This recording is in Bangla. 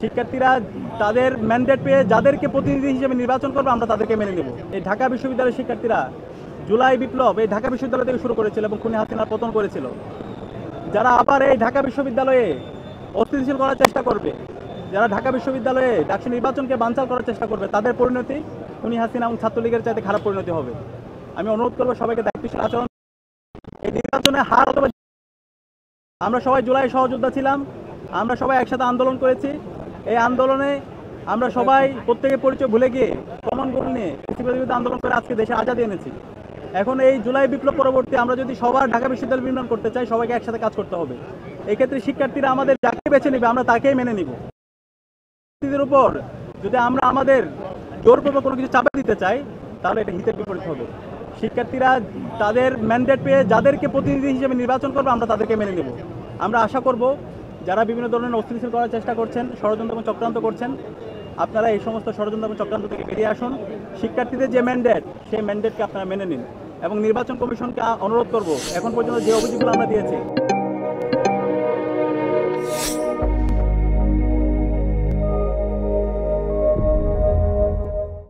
শিক্ষার্থীরা তাদের ম্যান্ডেট পেয়ে যাদেরকে প্রতিনিধি হিসেবে নির্বাচন করবে আমরা তাদেরকে মেনে নেব। এই ঢাকা বিশ্ববিদ্যালয়ের শিক্ষার্থীরা জুলাই বিপ্লব এই ঢাকা বিশ্ববিদ্যালয় থেকে শুরু করেছিল এবং খুনি হাসিনার পতন করেছিল। যারা আবার এই ঢাকা বিশ্ববিদ্যালয়ে অস্থিতিশীল করার চেষ্টা করবে, যারা ঢাকা বিশ্ববিদ্যালয়ে ডাকসু নির্বাচনকে বানচাল করার চেষ্টা করবে, তাদের পরিণতি খুনি হাসিনা এবং ছাত্রলীগের চাইতে খারাপ পরিণতি হবে। আমি অনুরোধ করবো সবাইকে দায়িত্বশীল আচরণ। এই নির্বাচনে হার অথবা আমরা সবাই জুলাই সহযোদ্ধা ছিলাম, আমরা সবাই একসাথে আন্দোলন করেছি। এই আন্দোলনে আমরা সবাই প্রত্যেকের পরিচয় ভুলে গিয়ে কমন গোল নিয়ে বিরোধী আন্দোলন করে আজকে দেশে আজাদি এনেছি। এখন এই জুলাই বিপ্লব পরবর্তী আমরা যদি সবার ঢাকা বিশ্ববিদ্যালয় নির্মাণ করতে চাই, সবাইকে একসাথে কাজ করতে হবে। এই ক্ষেত্রে শিক্ষার্থীরা আমাদের যাকে বেছে নেবে আমরা তাকেই মেনে নিব। শিক্ষার্থীদের উপর যদি আমরা আমাদের জোরপূর্বক কোনো কিছু চাপে দিতে চাই তাহলে এটা হিতের বিপরীত হবে। শিক্ষার্থীরা তাদের ম্যান্ডেট পেয়ে যাদেরকে প্রতিনিধি হিসেবে নির্বাচন করবে আমরা তাদেরকে মেনে নেব। আমরা আশা করব যারা বিভিন্ন ধরনের অস্থিতিশীল করার চেষ্টা করছেন, ষড়যন্ত্র এবং চক্রান্ত করছেন, আপনারা এই সমস্ত ষড়যন্ত্র এবং চক্রান্ত থেকে বেরিয়ে আসুন। শিক্ষার্থীদের যে ম্যান্ডেট সেই ম্যান্ডেটকে আপনারা মেনে নিন এবং নির্বাচন কমিশনকে অনুরোধ করব এখন পর্যন্ত যে অভিযোগগুলো আমরা দিয়েছি